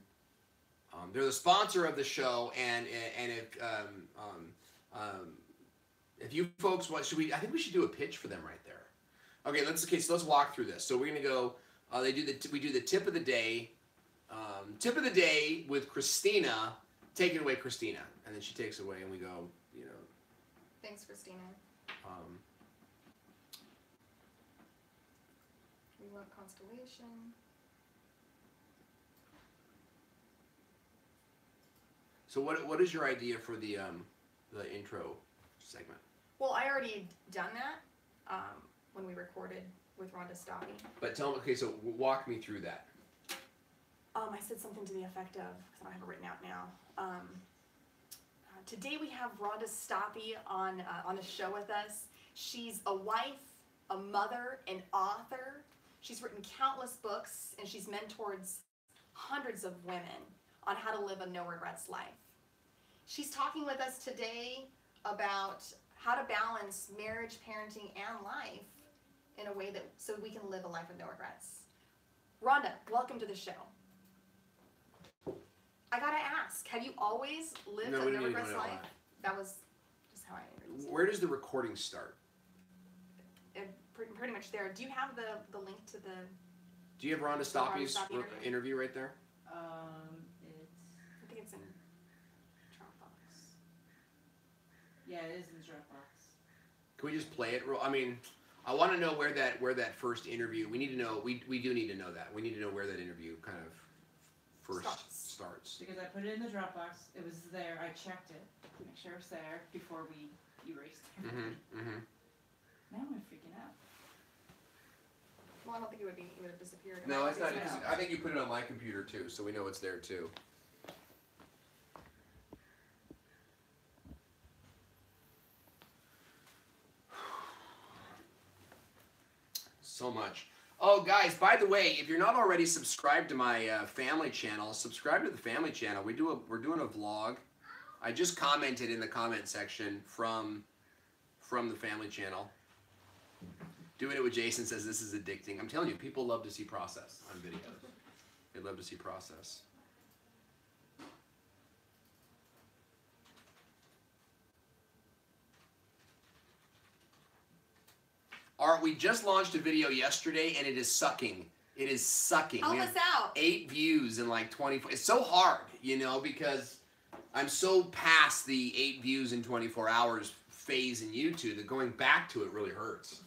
They're the sponsor of the show, and if you folks want, I think we should do a pitch for them right there. Okay, so let's walk through this. So we're gonna go. We do the tip of the day. Tip of the day with Christina. Take it away, Christina, and then she takes it away, and we go. You know. Thanks, Christina. We love Constellation. So what is your idea for the intro segment? Well, I already done that when we recorded with Rhonda Stoppy. But tell me, okay, so walk me through that. I said something to the effect of, because I don't have it written out now. Today we have Rhonda Stoppy on the show with us. She's a wife, a mother, an author. She's written countless books, and she's mentored hundreds of women on how to live a no regrets life. She's talking with us today about how to balance marriage, parenting, and life in a way that so we can live a life of no regrets. Rhonda, welcome to the show. I gotta ask, have you always lived a no regrets life? That was just how I introduced it. Where does the recording start? Pretty much there. Do you have the link to the... Do you have Rhonda Stoppy's interview right there? I think it's in Dropbox. Yeah, it is in Dropbox. Can we just play it? I mean, I want to know where that first interview. We need to know. We do need to know that. We need to know where that interview kind of first starts. Because I put it in the Dropbox. It was there. I checked it to make sure it was there before we erased it. Now I'm freaking out. Well, I don't think it would have disappeared. No, it's not. I think you put it on my computer too, so we know it's there too. So much. Oh, guys, by the way, if you're not already subscribed to my family channel, subscribe to the family channel. We're doing a vlog. I just commented in the comment section from the family channel. Doing it with Jason says this is addicting. I'm telling you, people love to see process on videos. They love to see process. We just launched a video yesterday, and it is sucking. It is sucking. Help us out. 8 views in like 24. It's so hard, you know, because I'm so past the 8 views in 24 hours phase in YouTube that going back to it really hurts.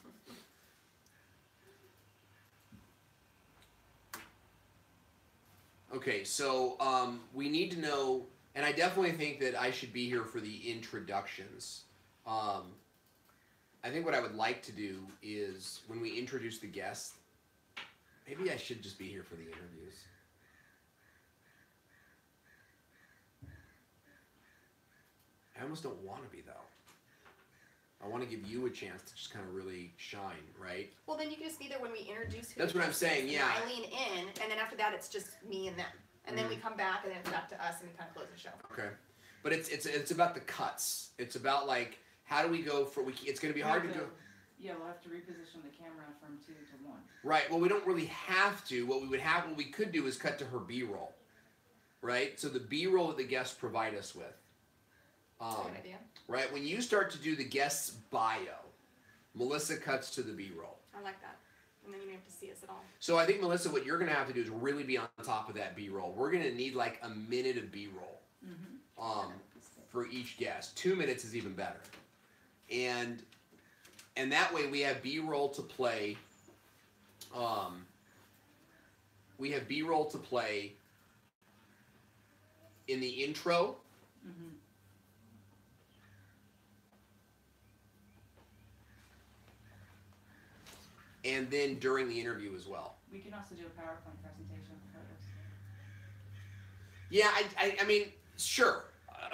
Okay, so we need to know, and I definitely think that I should be here for the introductions. I think what I would like to do is when we introduce the guests, maybe I should just be here for the interviews. I almost don't want to be, though. I want to give you a chance to just kind of really shine, right? Well, then you can just be there when we introduce who. That's what I'm saying, yeah. I lean in, and then after that, it's just me and them. And then we come back, and then it's back to us, and we kind of close the show. Okay. But it's about the cuts. It's about, like, how do we go for, it's going to be hard to go. Yeah, we'll have to reposition the camera from 2 to 1. Right. Well, we don't really have to. What we could do is cut to her B-roll. Right? So the B-roll that the guests provide us with. That's a good idea. Right? When you start to do the guest's bio, Melissa cuts to the B-roll. I like that. And then you don't have to see us at all. So I think, Melissa, what you're going to have to do is really be on top of that B-roll. We're going to need like a minute of B-roll for each guest. 2 minutes is even better. And that way we have B-roll to play. We have B-roll to play in the intro. And then during the interview as well. We can also do a PowerPoint presentation for photos. Yeah, I mean, sure.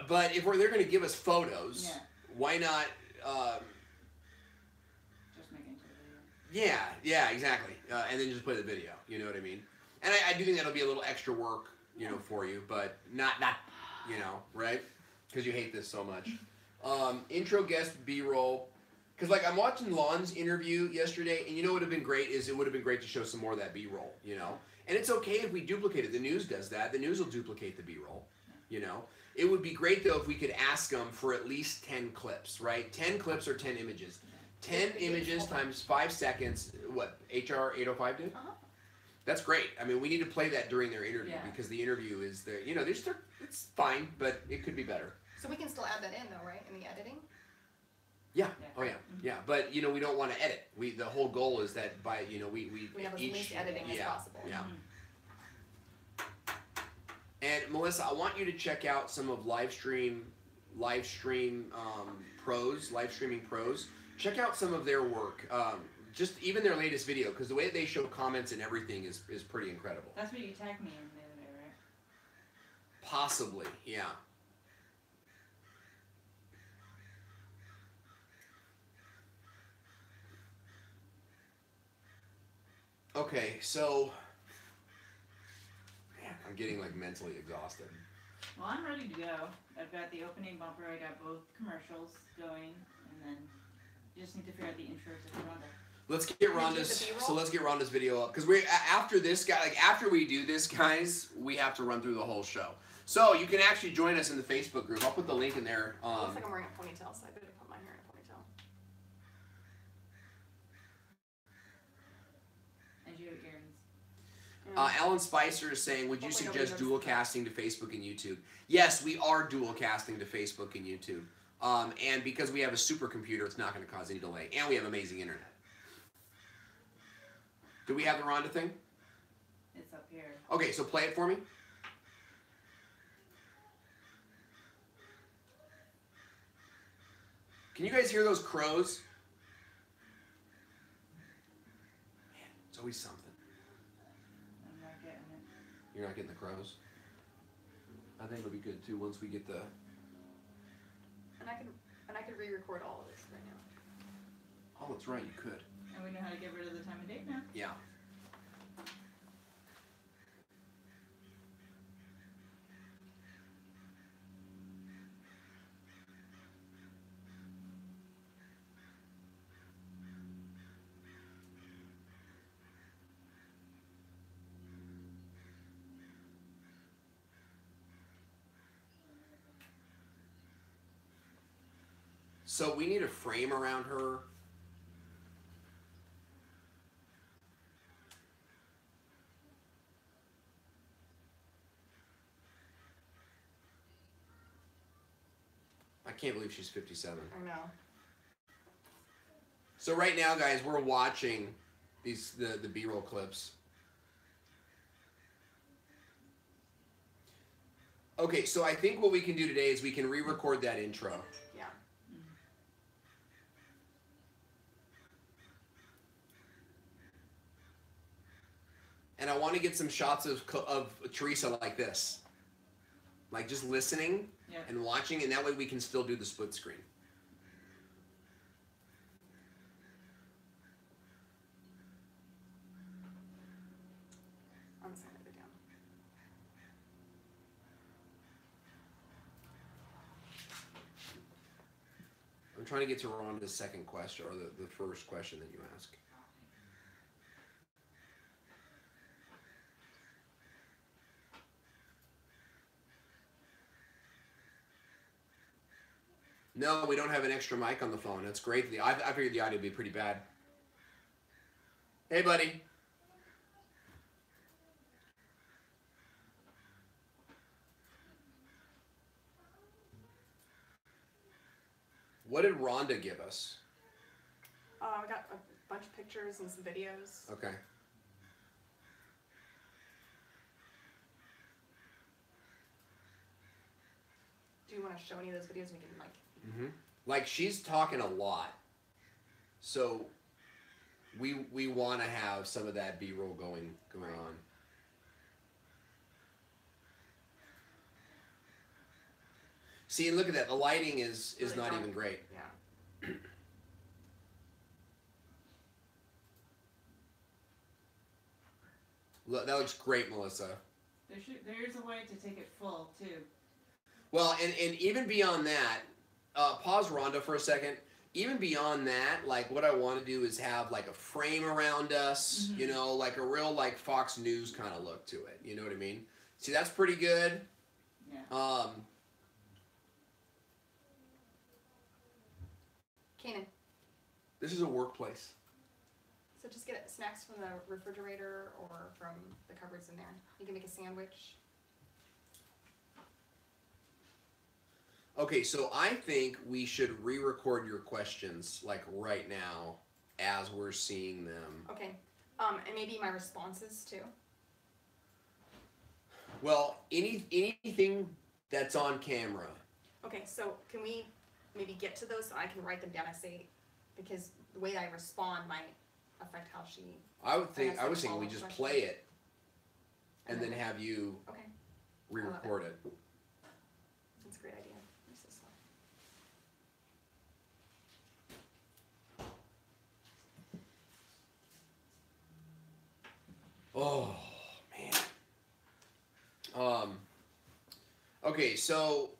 But if they're going to give us photos, why not... just make it into a video. Yeah, exactly. And then just play the video, you know what I mean? And I do think that'll be a little extra work, you know, for you, but not you know, right? Because you hate this so much. Intro, guest, B-roll. Because, like, I'm watching Lon's interview yesterday, and you know what would have been great is it would have been great to show some more of that B-roll, you know? And it's okay if we duplicate it. The news does that. The news will duplicate the B-roll, you know? It would be great, though, if we could ask them for at least 10 clips, right? 10 clips or 10 images. 10 images times 5 seconds, what, HR 805 did? That's great. I mean, we need to play that during their interview because the interview is there. You know, it's fine, but it could be better. So we can still add that in, though, right, in the editing? Yeah. Oh yeah. Yeah. But you know, we don't want to edit. The whole goal is that by we have as least editing as possible. Yeah. And Melissa, I want you to check out some of livestreaming pros. Check out some of their work. Just even their latest video, because the way they show comments and everything is pretty incredible. That's what you tagged me in the other day, right? Possibly, yeah. Okay, so man, I'm getting like mentally exhausted. Well, I'm ready to go. I've got the opening bumper. I got both commercials going, and then you just need to figure out the intro to Rhonda. Let's get Rhonda's video up because after we do this, guys, we have to run through the whole show. So you can actually join us in the Facebook group. I'll put the link in there. It looks like I'm wearing a ponytail, so I better put my hair in a ponytail. And you have earrings. Alan Spicer is saying, would you suggest dual casting to Facebook and YouTube? Yes, we are dual casting to Facebook and YouTube. And because we have a supercomputer, it's not going to cause any delay. And we have amazing internet. Do we have the Rhonda thing? It's up here. Okay, so play it for me. Can you guys hear those crows? Man, it's always something. I'm not getting it. You're not getting the crows? I think it'll be good too once we get the... And I could re-record all of this right now. Oh, that's right, you could. And we know how to get rid of the time of day now. Yeah. So we need a frame around her. can't believe she's 57. I know. So right now, guys, we're watching the B-roll clips. Okay, so I think what we can do today is we can re-record that intro. Yeah. And I want to get some shots of Teresa like this. Like just listening and watching, and that way we can still do the split screen. On the side of it down. I'm trying to get to Rhonda's second question, or the first question that you asked. No, we don't have an extra mic on the phone. That's great. I figured the audio would be pretty bad. Hey, buddy. What did Rhonda give us? We got a bunch of pictures and some videos. Okay. Do you want to show any of those videos? We can like. Like she's talking a lot, so we want to have some of that B-roll going on. See, and look at that. The lighting is Really not dark. even great. Yeah. Look, that looks great, Melissa. There's a way to take it full too. Well, and even beyond that, pause Rhonda for a second. Even beyond that, like what I want to do is have like a frame around us, you know, like a real like Fox News kind of look to it. You know what I mean? See, that's pretty good. Yeah. Kanan. This is a workplace. So just get snacks from the refrigerator or from the cupboards in there. You can make a sandwich. Okay, so I think we should re-record your questions like right now as we're seeing them. Okay. And maybe my responses too. Well, anything that's on camera. Okay, so can we maybe get to those so I can write them down? I say, because the way I respond might affect how she. I was thinking we follow-up just questions. play it and then have you Okay, re-record it. that's a great idea. Where's this one? Oh man. Okay, so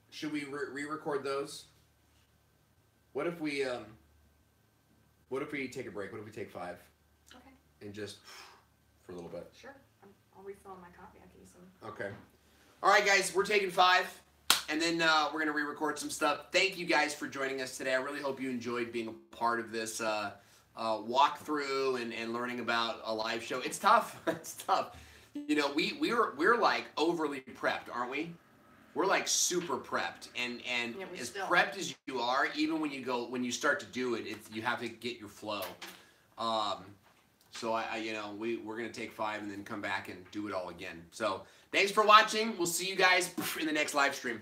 should we re-record those? What if we take a break? What if we take 5? Okay, and just for a little bit? sure. I'll refill my coffee. I'll give you some. Okay. All right, guys, we're taking 5, and then we're gonna re-record some stuff. Thank you guys for joining us today. I really hope you enjoyed being a part of this walkthrough and learning about a live show. It's tough. It's tough. You know, we're like overly prepped, aren't we? We're like super prepped, and Yeah, as still prepped as you are, even when you start to do it, you have to get your flow. So we're gonna take 5 and then come back and do it all again. So thanks for watching. We'll see you guys in the next live stream.